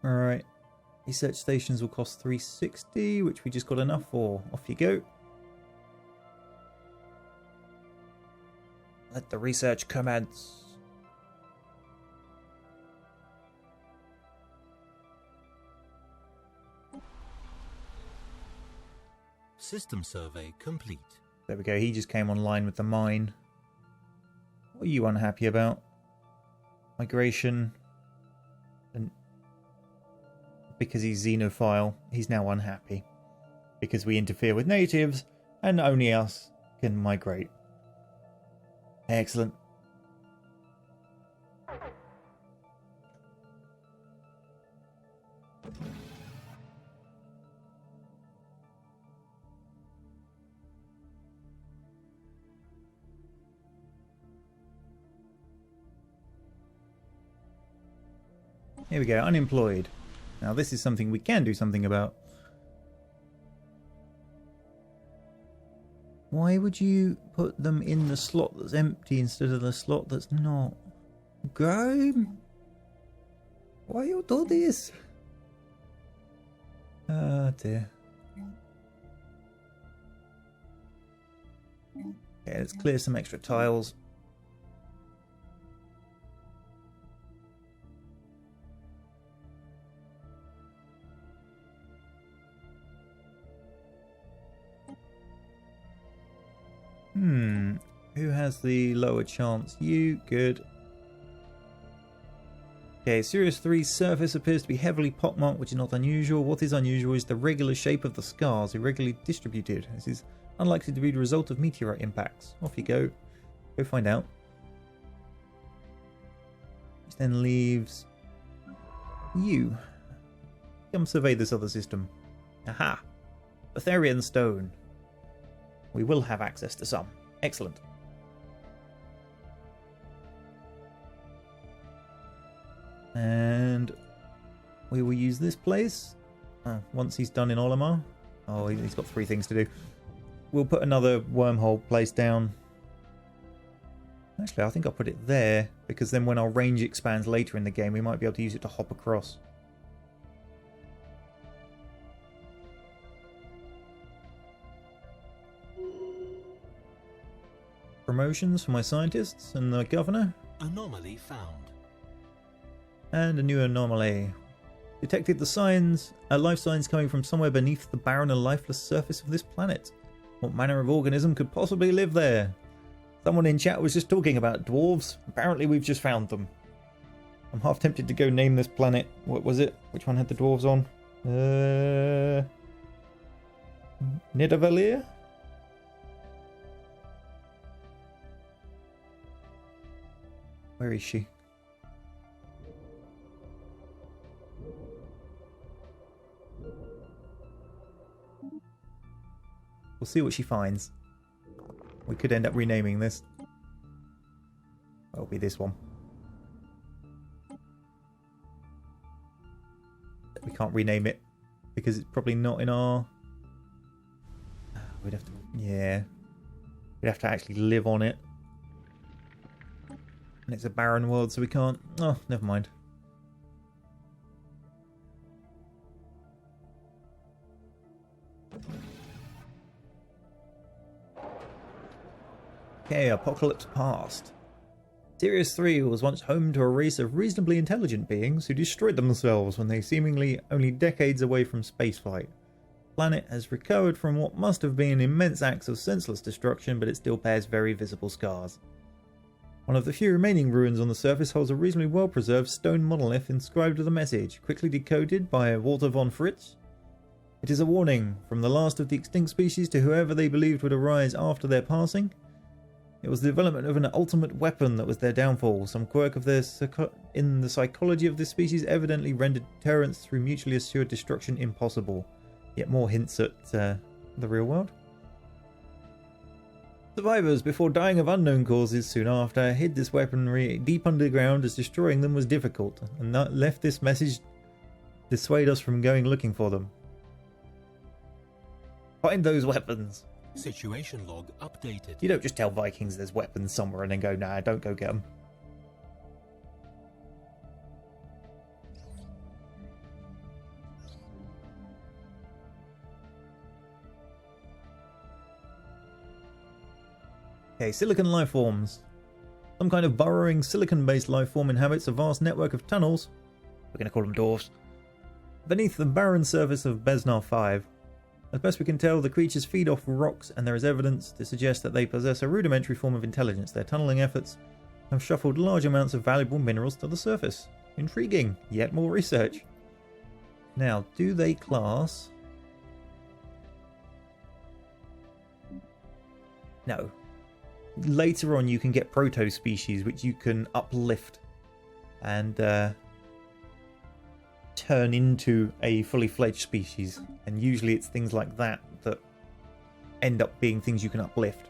Alright. Research stations will cost 360, which we just got enough for. Off you go. Let the research commence. System survey complete. There we go. He just came online with the mine. What are you unhappy about? Migration. And because he's xenophile, he's now unhappy. Because we interfere with natives, and only us can migrate. Excellent. Here we go, unemployed. Now this is something we can do something about. Why would you put them in the slot that's empty instead of the slot that's not? Grime? Why you do this? Oh dear. Okay, let's clear some extra tiles. Who has the lower chance? You. Good. Okay, Sirius 3's surface appears to be heavily pockmarked, which is not unusual. What is unusual is the regular shape of the scars, irregularly distributed. This is unlikely to be the result of meteorite impacts. Off you go. Go find out. Which then leaves you. Come survey this other system. Aha! Aetherian stone. We will have access to some. Excellent. And we will use this place once he's done in Olimar. Oh, he's got 3 things to do. We'll put another wormhole place down. Actually, I think I'll put it there, because then when our range expands later in the game, we might be able to use it to hop across. Promotions for my scientists and the governor. Anomaly found. And a new anomaly. Detected the signs, life signs coming from somewhere beneath the barren and lifeless surface of this planet. What manner of organism could possibly live there? Someone in chat was just talking about dwarves. Apparently we've just found them. I'm half tempted to go name this planet. What was it? Which one had the dwarves on? Nidavellir? Where is she? We'll see what she finds. We could end up renaming this. It'll be this one. We can't rename it because it's probably not in our... We'd have to... Yeah. We'd have to actually live on it. And it's a barren world, so we can't... Oh, never mind. Okay, Apocalypse Past. Sirius 3 was once home to a race of reasonably intelligent beings who destroyed themselves when they seemingly only decades away from spaceflight. The planet has recovered from what must have been immense acts of senseless destruction, but it still bears very visible scars. One of the few remaining ruins on the surface holds a reasonably well-preserved stone monolith inscribed with a message, quickly decoded by Walter von Fritz. It is a warning from the last of the extinct species to whoever they believed would arise after their passing. It was the development of an ultimate weapon that was their downfall. Some quirk of in the psychology of this species evidently rendered deterrence through mutually assured destruction impossible. Yet more hints at the real world. Survivors, before dying of unknown causes soon after, hid this weaponry deep underground as destroying them was difficult, and left this message to dissuade us from going looking for them. Find those weapons. Situation log updated. You don't just tell Vikings there's weapons somewhere and then go, nah, don't go get them. Okay, silicon life forms. Some kind of burrowing silicon-based life form inhabits a vast network of tunnels. We're going to call them dwarfs. Beneath the barren surface of Besnar 5. As best we can tell, the creatures feed off rocks, and there is evidence to suggest that they possess a rudimentary form of intelligence. Their tunneling efforts have shuffled large amounts of valuable minerals to the surface. Intriguing, yet more research. Now, do they class? No. Later on you can get proto-species which you can uplift and turn into a fully fledged species, and usually it's things like that that end up being things you can uplift.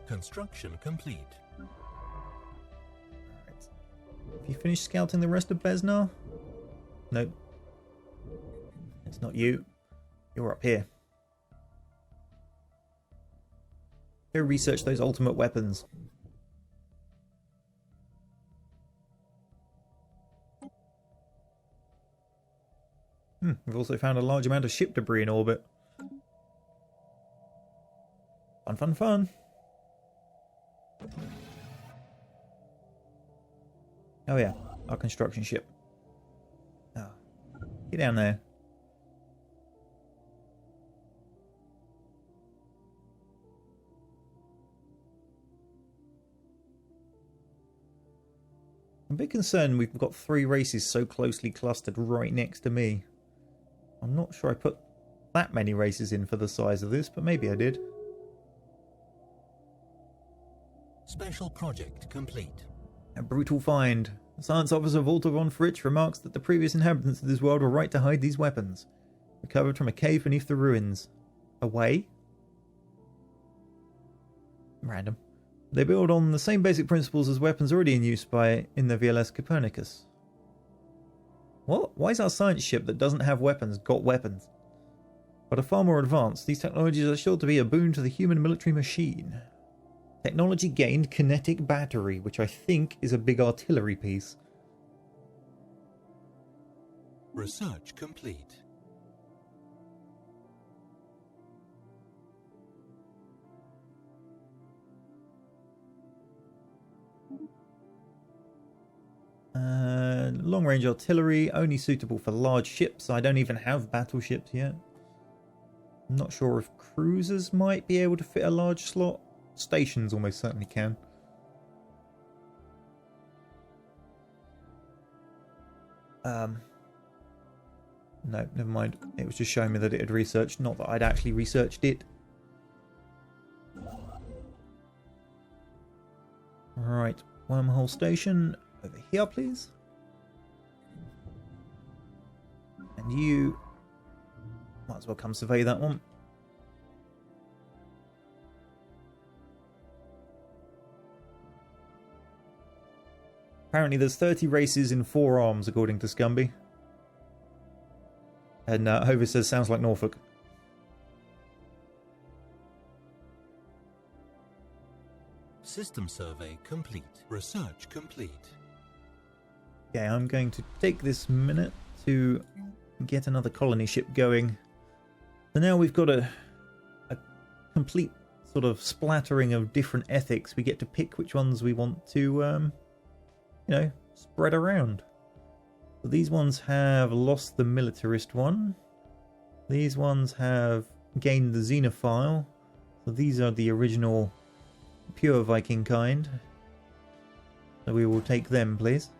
Construction complete. Alright. Have you finished scouting the rest of Besnar? Nope. It's not you. You're up here. Go research those ultimate weapons. We've also found a large amount of ship debris in orbit. Fun, fun, fun. Oh yeah, our construction ship. Oh, get down there. I'm a bit concerned we've got 3 races so closely clustered right next to me. I'm not sure I put that many races in for the size of this, but maybe I did. Special project complete. A brutal find. Science officer Walter von Fritsch remarks that the previous inhabitants of this world were right to hide these weapons. Recovered from a cave beneath the ruins. Away? Random. They build on the same basic principles as weapons already in use in the VLS Copernicus. What? Why is our science ship that doesn't have weapons got weapons? But are far more advanced, these technologies are sure to be a boon to the human military machine. Technology gained kinetic battery, which I think is a big artillery piece. Research complete. Long-range artillery, only suitable for large ships. I don't even have battleships yet. I'm not sure if cruisers might be able to fit a large slot. Stations almost certainly can. No, never mind. It was just showing me that it had researched, not that I'd actually researched it. Right, wormhole station over here, please. And you might as well come survey that one. Apparently there's 30 races in 4 arms, according to Scumby. And Hovis says, sounds like Norfolk. System survey complete. Research complete. Okay, I'm going to take this minute to get another colony ship going. So now we've got a complete sort of splattering of different ethics. We get to pick which ones we want to, you know, spread around. So these ones have lost the militarist one. These ones have gained the xenophile. So these are the original pure Viking kind. So we will take them, please.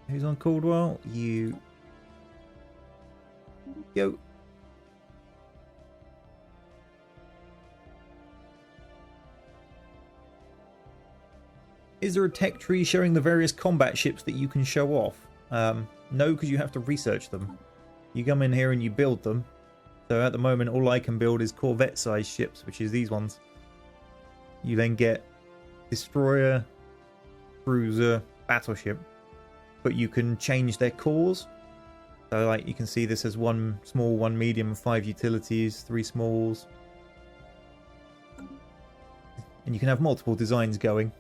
Who's on Caldwell? You. Go. Is there a tech tree showing the various combat ships that you can show off? No, because you have to research them. You come in here and you build them. So at the moment, all I can build is Corvette-sized ships, which is these ones. You then get destroyer, cruiser, battleship. But you can change their cores. So like you can see this as 1 small, 1 medium, 5 utilities, 3 smalls, And you can have multiple designs going.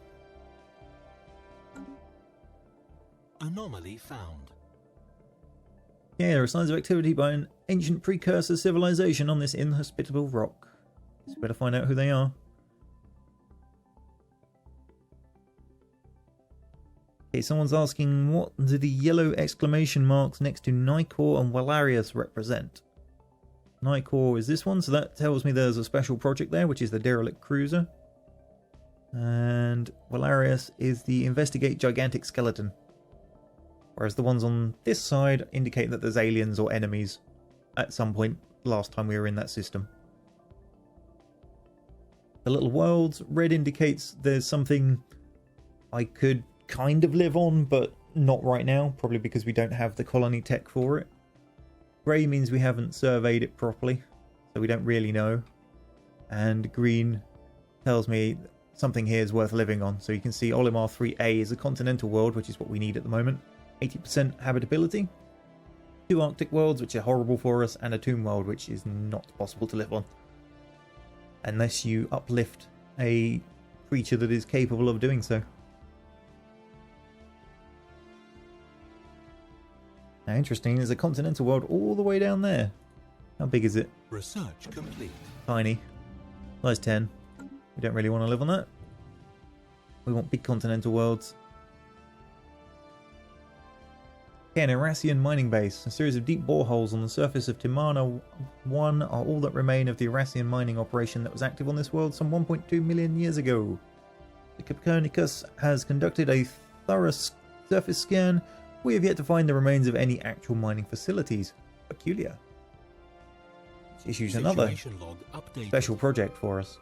Anomaly found. Yeah, there are signs of activity by an ancient precursor civilization on this inhospitable rock. It's better find out who they are. Okay, someone's asking, what do the yellow exclamation marks next to Nicor and Valarius represent? Nicor is this one, so that tells me there's a special project there, which is the derelict cruiser. And Valarius is the investigate gigantic skeleton. Whereas the ones on this side indicate that there's aliens or enemies at some point last time we were in that system. The little worlds, red indicates there's something I could kind of live on, but not right now, probably because we don't have the colony tech for it. Grey means we haven't surveyed it properly, so we don't really know. And green tells me something here is worth living on. So you can see Olimar 3A is a continental world, which is what we need at the moment. 80% habitability, 2 Arctic worlds, which are horrible for us, and a tomb world, which is not possible to live on. Unless you uplift a creature that is capable of doing so. Now, interesting, there's a continental world all the way down there. How big is it? Research complete. Tiny. Size 10. We don't really want to live on that. We want big continental worlds. Okay, an Irasian mining base. A series of deep boreholes on the surface of Timana 1 are all that remain of the Irasian mining operation that was active on this world some 1.2 million years ago. The Copernicus has conducted a thorough surface scan. We have yet to find the remains of any actual mining facilities. Peculiar. Which issues another special project for us.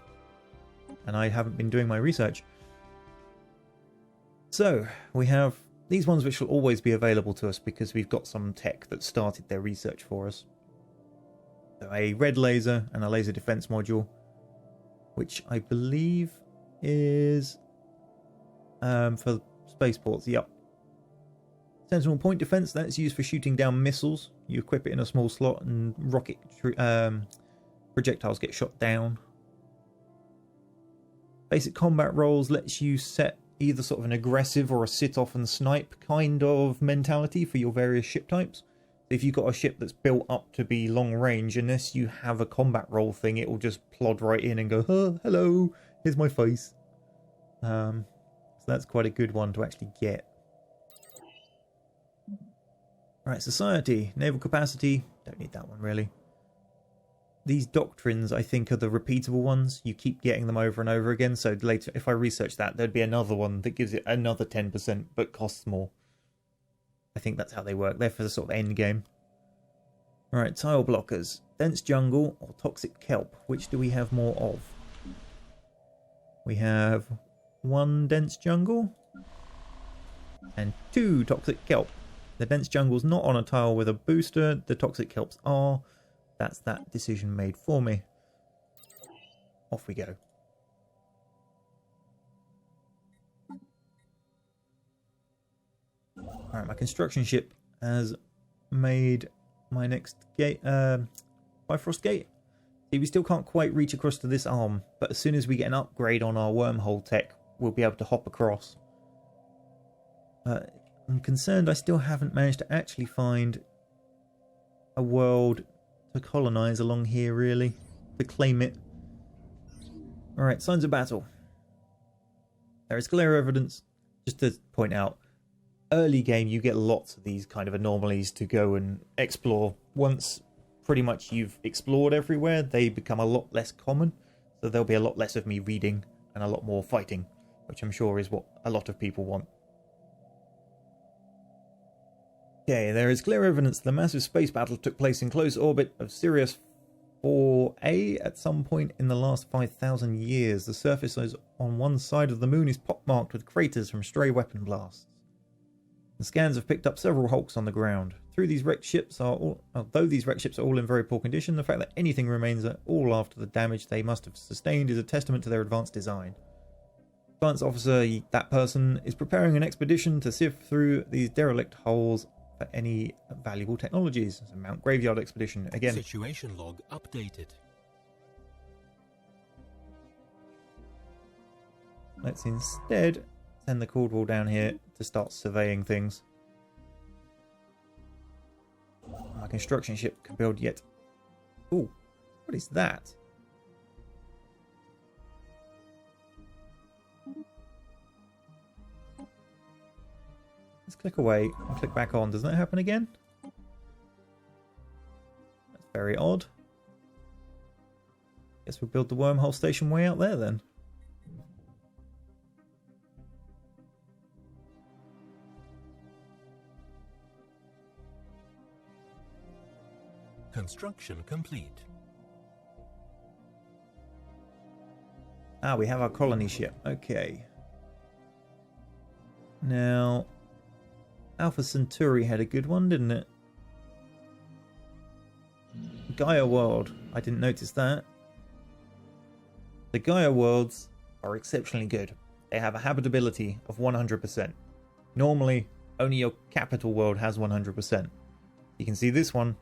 And I haven't been doing my research. So, we have these ones which will always be available to us because we've got some tech that started their research for us. So a red laser and a laser defense module, which I believe is for spaceports. Yep. Sentinel point defense, that's used for shooting down missiles. You equip it in a small slot and rocket projectiles get shot down. Basic combat roles lets you set either sort of an aggressive or a sit off and snipe kind of mentality for your various ship types. If you've got a ship that's built up to be long range, unless you have a combat role thing, it will just plod right in and go, oh, hello, here's my face. So that's quite a good one to actually get. Alright, society, naval capacity, don't need that one really. These doctrines, I think, are the repeatable ones. You keep getting them over and over again, so later, if I research that, there'd be another one that gives it another 10%, but costs more. I think that's how they work. They're for the sort of end game. Alright, tile blockers. Dense jungle or toxic kelp. Which do we have more of? We have 1 dense jungle and 2 toxic kelp. The dense jungle's not on a tile with a booster. The toxic kelps are. That's that decision made for me. Off we go. Alright, my construction ship has made my next gate, Bifrost gate. See, we still can't quite reach across to this arm, but as soon as we get an upgrade on our wormhole tech, we'll be able to hop across. I'm concerned I still haven't managed to actually find a world to colonize along here, really, to claim it. Alright, signs of battle. There is clear evidence, just to point out, early game you get lots of these kind of anomalies to go and explore. Once pretty much you've explored everywhere, they become a lot less common, so there'll be a lot less of me reading and a lot more fighting, which I'm sure is what a lot of people want. Okay, there is clear evidence the massive space battle took place in close orbit of Sirius 4A at some point in the last 5,000 years. The surface on one side of the moon is pockmarked with craters from stray weapon blasts. The scans have picked up several hulks on the ground. Although these wrecked ships are all in very poor condition, the fact that anything remains at all after the damage they must have sustained is a testament to their advanced design. Science officer, that person, is preparing an expedition to sift through these derelict hulls for any valuable technologies. It's a Mount Graveyard expedition again. Situation log updated. let's instead send the Caudwell down here to start surveying things. My construction ship can build yet. Ooh, what is that? Let's click away and click back on. Does that happen again? That's very odd. Guess we'll build the wormhole station way out there then. Construction complete. Ah, we have our colony ship. Okay. Now, Alpha Centauri had a good one, didn't it? Gaia World. I didn't notice that. The Gaia worlds are exceptionally good. They have a habitability of 100%. Normally, only your capital world has 100%. You can see this one.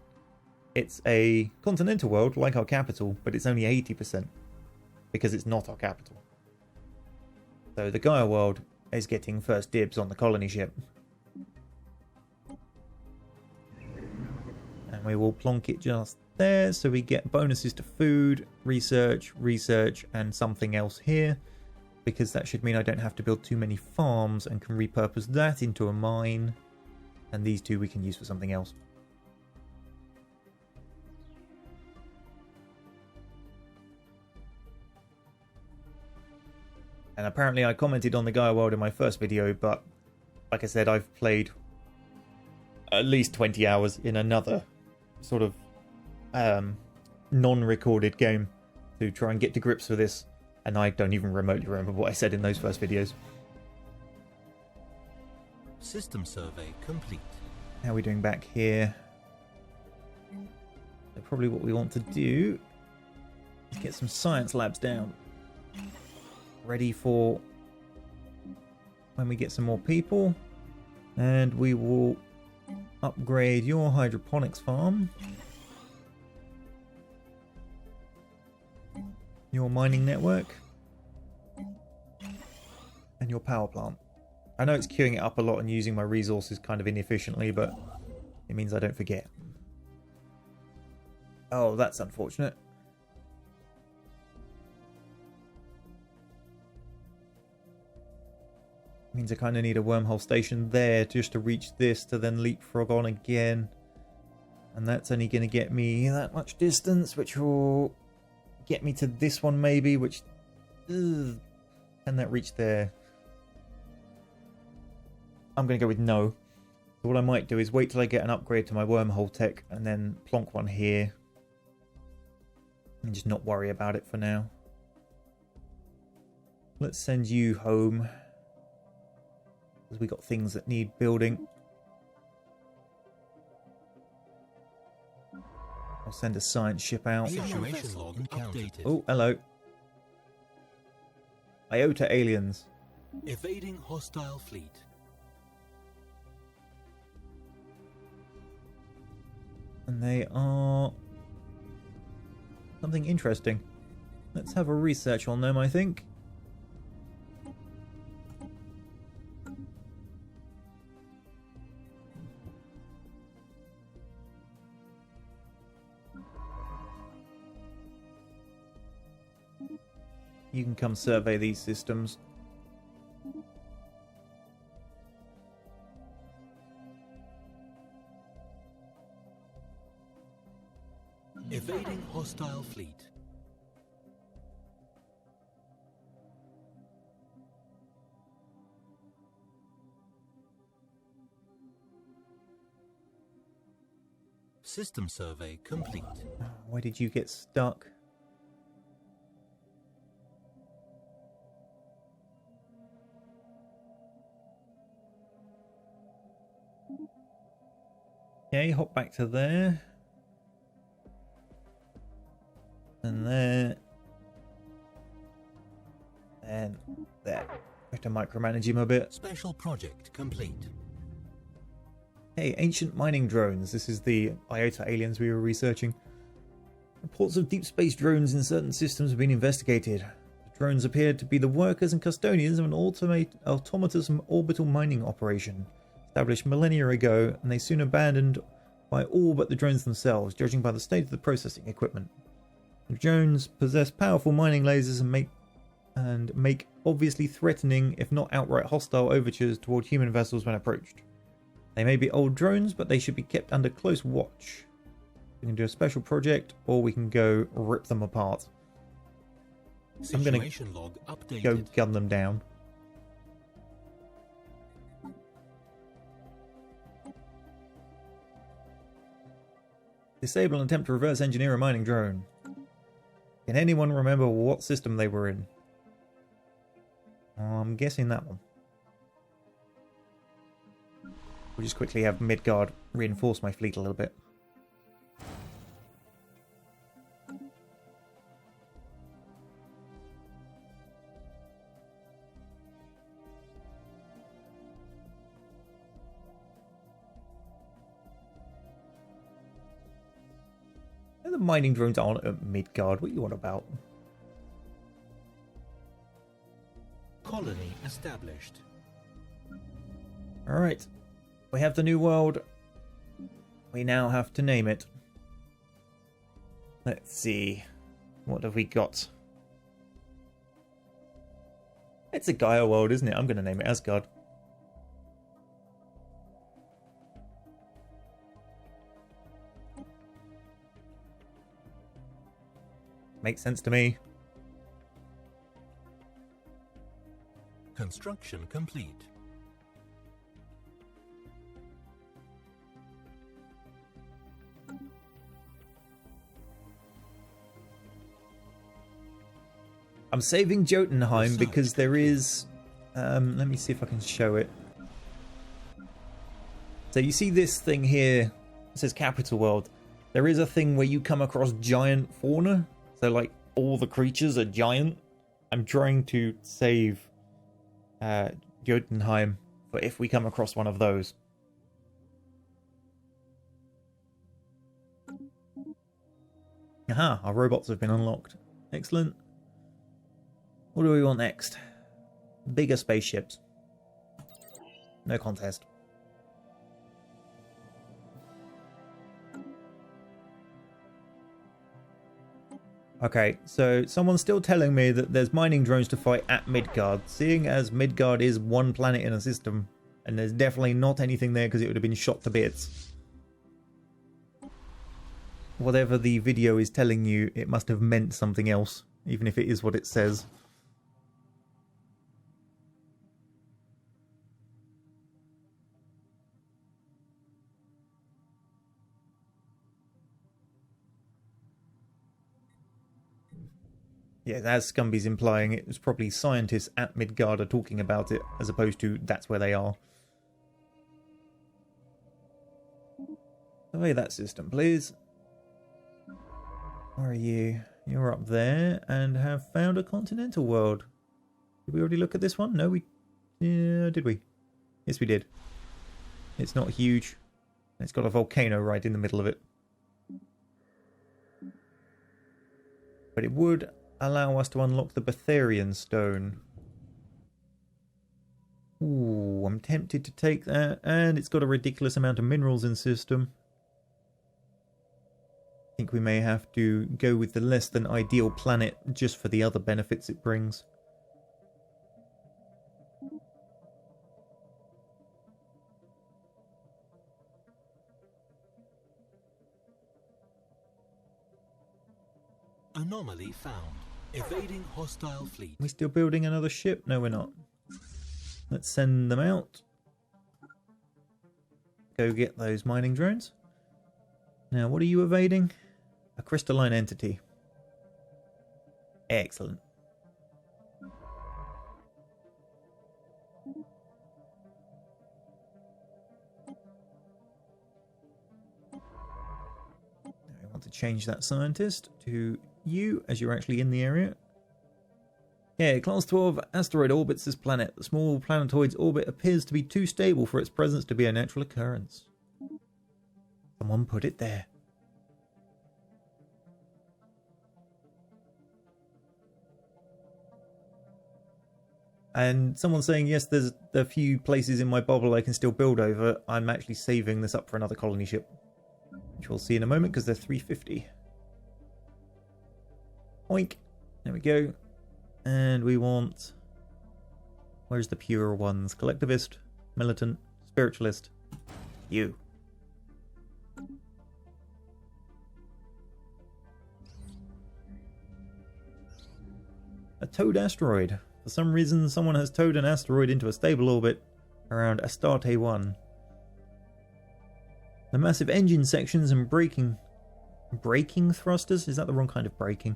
It's a continental world like our capital, but it's only 80% because it's not our capital. So the Gaia world is getting first dibs on the colony ship. And we will plonk it just there so we get bonuses to food, research, and something else here, because that should mean I don't have to build too many farms and can repurpose that into a mine. And these two we can use for something else. And apparently I commented on the Gaia world in my first video, but like I said, I've played at least 20 hours in another sort of non-recorded game to try and get to grips with this, and I don't even remotely remember what I said in those first videos. System survey complete. How are we doing back here? So probably what we want to do is get some science labs down, ready for when we get some more people, and we will upgrade your hydroponics farm, your mining network, and your power plant. I know it's queuing it up a lot and using my resources kind of inefficiently, but it means I don't forget. Oh, that's unfortunate. Means I kind of need a wormhole station there just to reach this to then leapfrog on again. And that's only going to get me that much distance, which will get me to this one maybe, which... Ugh, can that reach there? I'm going to go with no. So what I might do is wait till I get an upgrade to my wormhole tech and then plonk one here. And just not worry about it for now. Let's send you home, because we got things that need building. I'll send a science ship out. Situation log updated. Oh, hello. Iota aliens. Evading hostile fleet. And they are something interesting. Let's have a research on them, I think. You can come survey these systems. Evading hostile fleet. System survey complete. Where did you get stuck? Okay, hop back to there. And there. And there. We have to micromanage him a bit. Special project complete. Hey, ancient mining drones. This is the Iota aliens we were researching. Reports of deep space drones in certain systems have been investigated. The Drones appeared to be the workers and custodians of an autonomous orbital mining operation established millennia ago, and they soon abandoned by all but the drones themselves, judging by the state of the processing equipment. The drones possess powerful mining lasers and make obviously threatening, if not outright hostile, overtures toward human vessels when approached. They may be old drones, but they should be kept under close watch. We can do a special project, or we can go rip them apart. I'm going to go gun them down. Disable and attempt to reverse engineer a mining drone. Can anyone remember what system they were in? I'm guessing that one. We'll just quickly have Midgard reinforce my fleet a little bit. The mining drones aren't at Midgard. What are you on about? Colony established. Alright. We have the new world. We now have to name it. Let's see. What have we got? It's a Gaia world, isn't it? I'm going to name it Asgard. Makes sense to me. Construction complete. I'm saving Jotunheim because there is... let me see if I can show it. So you see this thing here, it says Capital World. There is a thing where you come across giant fauna. So like all the creatures are giant. I'm trying to save Jotunheim for if we come across one of those. Aha, our robots have been unlocked. Excellent. What do we want next? Bigger spaceships. No contest. Okay, so someone's still telling me that there's mining drones to fight at Midgard, seeing as Midgard is one planet in a system, and there's definitely not anything there because it would have been shot to bits. Whatever the video is telling you, it must have meant something else, even if it is what it says. Yeah, as Scumby's implying, it was probably scientists at Midgard are talking about it, as opposed to that's where they are. Survey that system, please. Where are you? You're up there, and have found a continental world. Did we already look at this one? No, did we? Yes, we did. It's not huge. It's got a volcano right in the middle of it. But it would allow us to unlock the Betharian stone. Ooh, I'm tempted to take that. And it's got a ridiculous amount of minerals in system. I think we may have to go with the less than ideal planet just for the other benefits it brings. Anomaly found. Evading hostile fleet. We still building another ship? No, we're not. Let's send them out. Go get those mining drones. Now, what are you evading? A crystalline entity. Excellent. I want to change that scientist to you, as you're actually in the area. Yeah, Class 12 asteroid orbits this planet. The small planetoid's orbit appears to be too stable for its presence to be a natural occurrence. Someone put it there. And someone's saying, yes, there's a few places in my bubble I can still build over. I'm actually saving this up for another colony ship, which we'll see in a moment because they're 350. Oink. There we go. And we want... Where's the pure ones? Collectivist, militant, spiritualist. You. A towed asteroid. For some reason, someone has towed an asteroid into a stable orbit around Astarte 1. The massive engine sections and braking thrusters, is that the wrong kind of braking,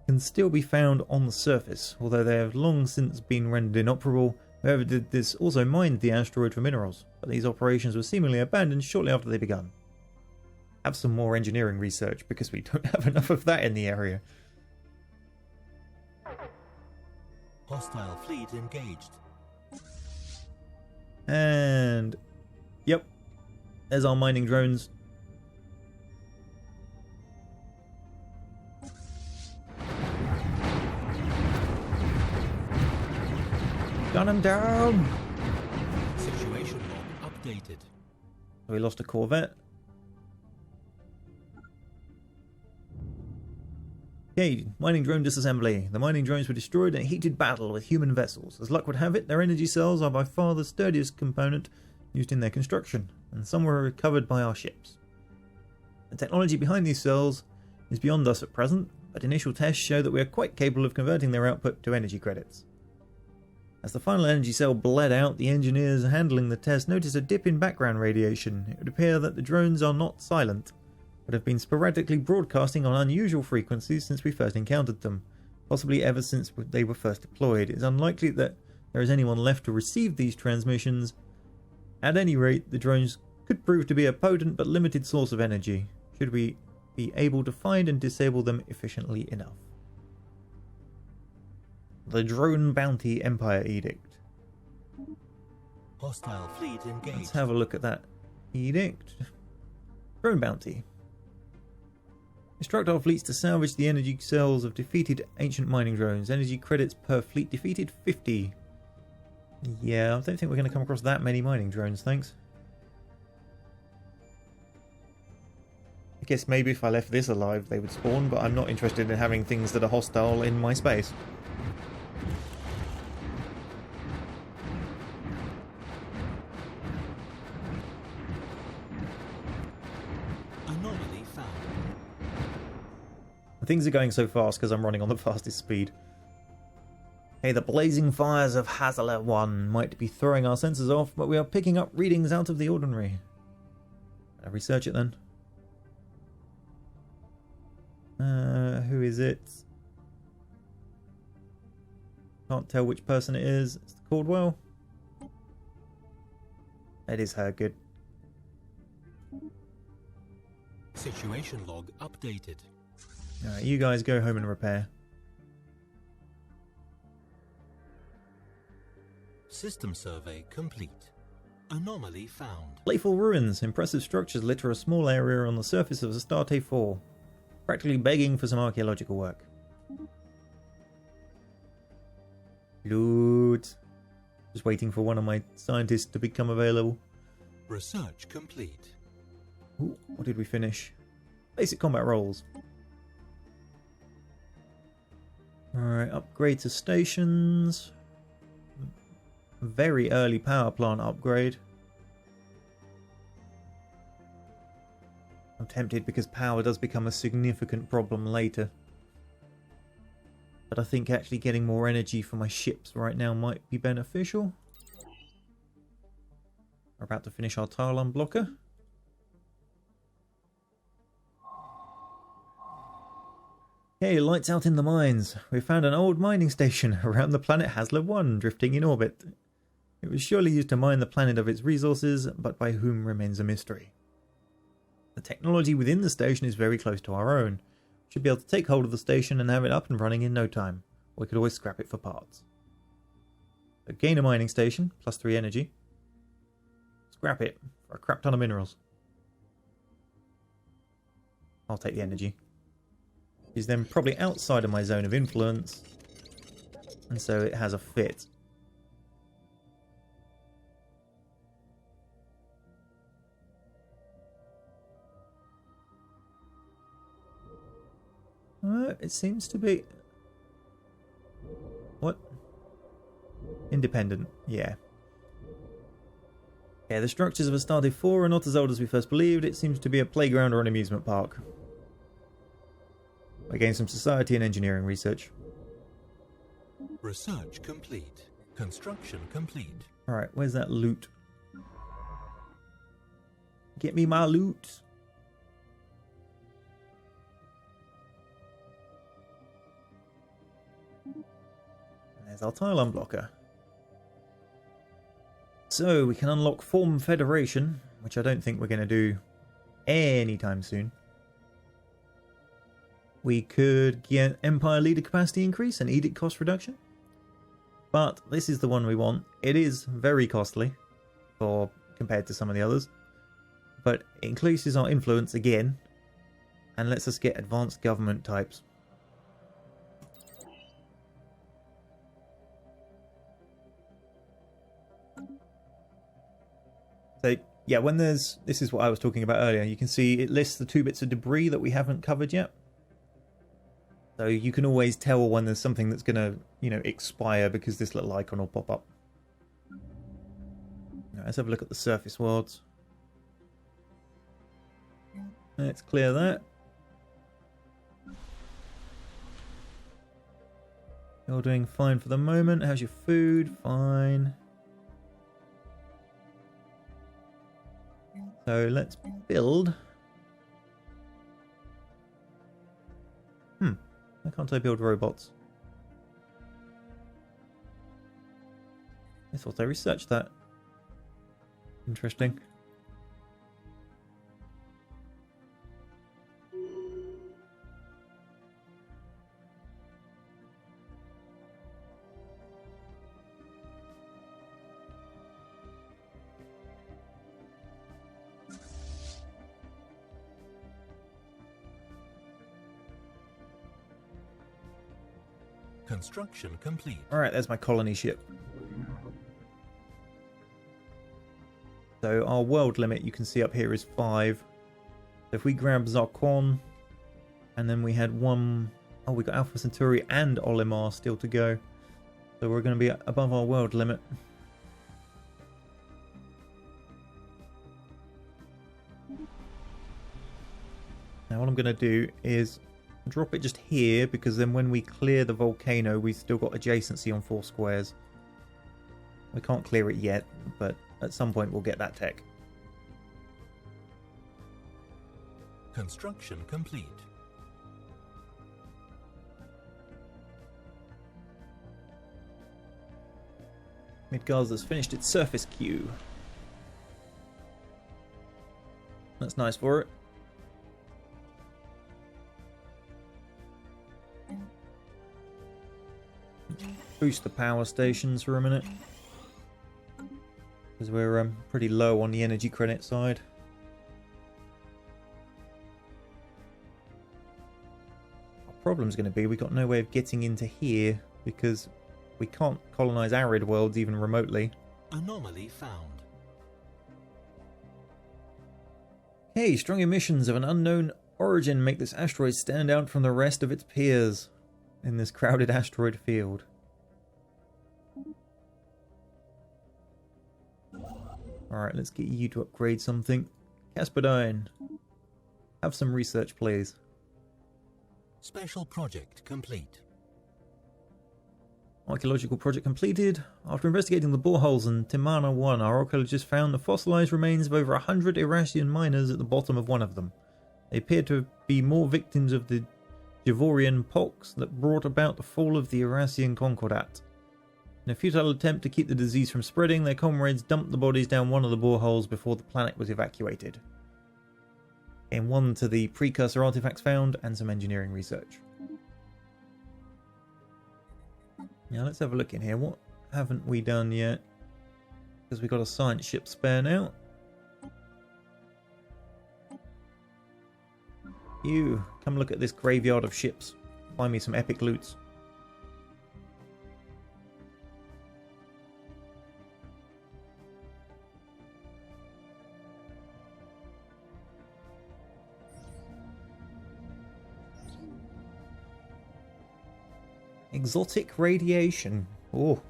can still be found on the surface, although they have long since been rendered inoperable. Whoever did this also mined the asteroid for minerals, but these operations were seemingly abandoned shortly after they began. Have some more engineering research, because we don't have enough of that in the area. Hostile fleet engaged. And... Yep. There's our mining drones. Gun them down! Situation log updated. We lost a corvette. Okay, mining drone disassembly. The mining drones were destroyed in a heated battle with human vessels. As luck would have it, their energy cells are by far the sturdiest component used in their construction, and some were recovered by our ships. The technology behind these cells is beyond us at present, but initial tests show that we are quite capable of converting their output to energy credits. As the final energy cell bled out, the engineers handling the test noticed a dip in background radiation. It would appear that the drones are not silent, but have been sporadically broadcasting on unusual frequencies since we first encountered them, possibly ever since they were first deployed. It is unlikely that there is anyone left to receive these transmissions. At any rate, the drones could prove to be a potent but limited source of energy, should we be able to find and disable them efficiently enough. The Drone Bounty Empire Edict. Hostile fleet engaged. Let's have a look at that edict. Drone Bounty. Instruct our fleets to salvage the energy cells of defeated ancient mining drones. Energy credits per fleet defeated, 50. Yeah, I don't think we're going to come across that many mining drones, thanks. I guess maybe if I left this alive they would spawn, but I'm not interested in having things that are hostile in my space. Anomaly found. Things are going so fast because I'm running on the fastest speed. Hey, the blazing fires of Hazala 1 might be throwing our sensors off, but we are picking up readings out of the ordinary. I'll research it then. Who is it? Can't tell which person it is. It's Caldwell. It is her, good. Situation log updated. Alright, you guys go home and repair. System survey complete. Anomaly found. Playful ruins. Impressive structures litter a small area on the surface of Astarte 4. Practically begging for some archaeological work. Loot. Just waiting for one of my scientists to become available. Research complete. Ooh, what did we finish? Basic combat roles. Alright, upgrade to stations. Very early power plant upgrade. I'm tempted because power does become a significant problem later. But I think actually getting more energy for my ships right now might be beneficial. We're about to finish our tile unblocker. Okay, lights out in the mines. We found an old mining station around the planet Hazla 1 drifting in orbit. It was surely used to mine the planet of its resources, but by whom remains a mystery. The technology within the station is very close to our own. We should be able to take hold of the station and have it up and running in no time. Or we could always scrap it for parts. So gain a mining station, plus 3 energy. Scrap it for a crap ton of minerals. I'll take the energy. Is then probably outside of my zone of influence, and so it has a fit. It seems to be... What? Independent, yeah. Yeah, the structures of Astarte 4 are not as old as we first believed. It seems to be a playground or an amusement park. Again, some society and engineering research. Research complete. Construction complete. Alright, where's that loot? Get me my loot. There's our tile unblocker. So we can unlock Form Federation, which I don't think we're going to do anytime soon. We could get Empire Leader Capacity Increase and Edict Cost Reduction. But this is the one we want. It is very costly compared to some of the others. But it increases our influence again and lets us get advanced government types. So, yeah, when there's... This is what I was talking about earlier. You can see it lists the 2 bits of debris that we haven't covered yet. So you can always tell when there's something that's going to, expire because this little icon will pop up. Now, let's have a look at the surface worlds. Let's clear that. You're doing fine for the moment. How's your food? Fine. So let's build. Why can't I build robots? I thought I researched that. Interesting. Construction complete. Alright, there's my colony ship. So our world limit you can see up here is 5. So if we grab Zarkon, and then we had one... Oh, we got Alpha Centauri and Olimar still to go. So we're going to be above our world limit. Now what I'm going to do is drop it just here, because then when we clear the volcano we've still got adjacency on 4 squares. We can't clear it yet, but at some point we'll get that tech. Construction complete. Midgard's finished its surface queue. That's nice for it. Boost the power stations for a minute, because we're pretty low on the energy credit side. Our problem's going to be we've got no way of getting into here because we can't colonize arid worlds even remotely. Anomaly found. Hey, strong emissions of an unknown origin make this asteroid stand out from the rest of its peers in this crowded asteroid field. Alright, let's get you to upgrade something. Casperdine, have some research, please. Special project complete. Archaeological project completed. After investigating the boreholes in Timana 1, our archaeologists found the fossilized remains of over 100 Irasian miners at the bottom of one of them. They appear to be more victims of the Javorian pox that brought about the fall of the Irasian Concordat. In a futile attempt to keep the disease from spreading, their comrades dumped the bodies down one of the boreholes before the planet was evacuated. In 1 to the precursor artifacts found and some engineering research. Now let's have a look in here. What haven't we done yet? Because we've got a science ship spare now. You, come look at this graveyard of ships. Find me some epic loots. Exotic radiation. Oh.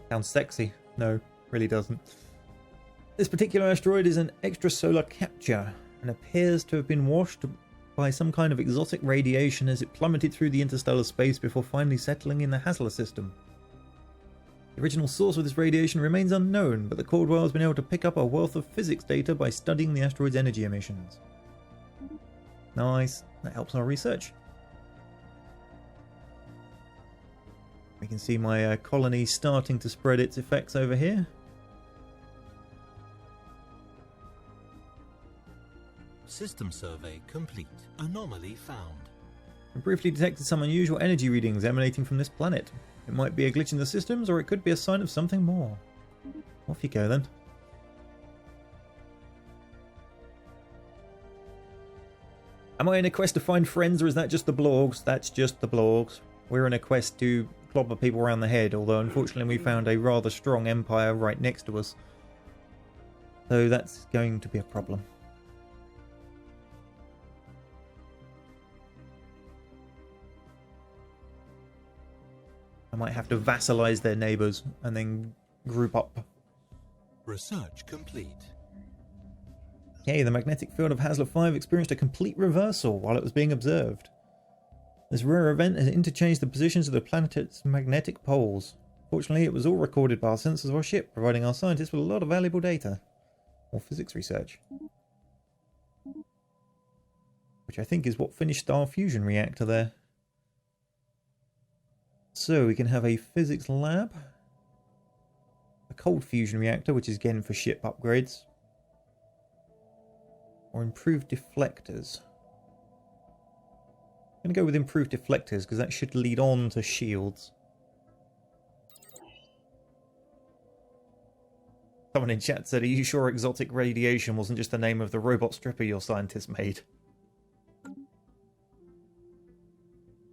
Sounds sexy. No, really doesn't. This particular asteroid is an extrasolar capture and appears to have been washed by some kind of exotic radiation as it plummeted through the interstellar space before finally settling in the Hasler system. The original source of this radiation remains unknown, but the Caldwell has been able to pick up a wealth of physics data by studying the asteroid's energy emissions. Nice, that helps our research. We can see my colony starting to spread its effects over here. System survey complete. Anomaly found. We briefly detected some unusual energy readings emanating from this planet. It might be a glitch in the systems, or it could be a sign of something more. Off you go then. Am I in a quest to find friends, or is that just the Blorgs? That's just the Blorgs. We're in a quest to clobber people around the head, although unfortunately we found a rather strong empire right next to us. So that's going to be a problem. I might have to vassalize their neighbours and then group up. Research complete. Okay, the magnetic field of Hasler 5 experienced a complete reversal while it was being observed. This rare event has interchanged the positions of the planet's magnetic poles. Fortunately, it was all recorded by our sensors of our ship, providing our scientists with a lot of valuable data. More physics research. Which I think is what finished our fusion reactor there. So we can have a physics lab, a cold fusion reactor, which is again for ship upgrades, or improved deflectors. I'm going to go with improved deflectors because that should lead on to shields. Someone in chat said, "Are you sure exotic radiation wasn't just the name of the robot stripper your scientists made?"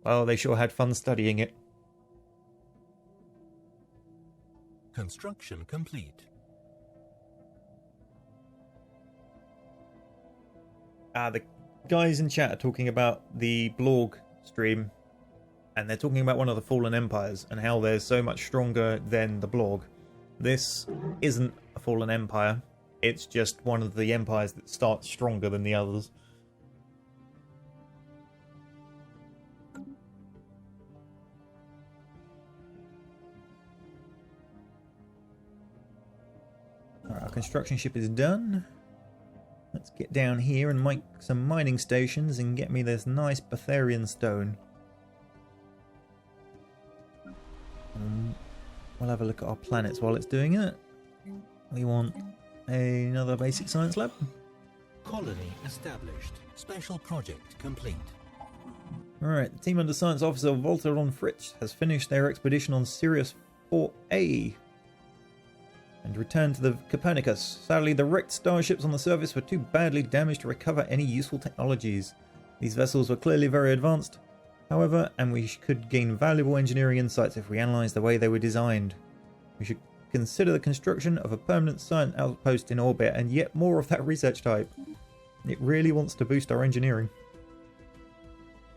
Well, they sure had fun studying it. Construction complete. The guys in chat are talking about the Blorg stream, and they're talking about one of the fallen empires and how they're so much stronger than the Blorg. This isn't a fallen empire, it's just one of the empires that starts stronger than the others. Alright, our construction ship is done. Let's get down here and make some mining stations and get me this nice Betharian stone. We'll have a look at our planets while it's doing it. We want another basic science lab. Colony established. Special project complete. Alright, the team under Science Officer Volteron Fritz has finished their expedition on Sirius 4A and returned to the Copernicus. Sadly, the wrecked starships on the surface were too badly damaged to recover any useful technologies. These vessels were clearly very advanced, however, and we could gain valuable engineering insights if we analysed the way they were designed. We should consider the construction of a permanent science outpost in orbit and yet more of that research type. It really wants to boost our engineering.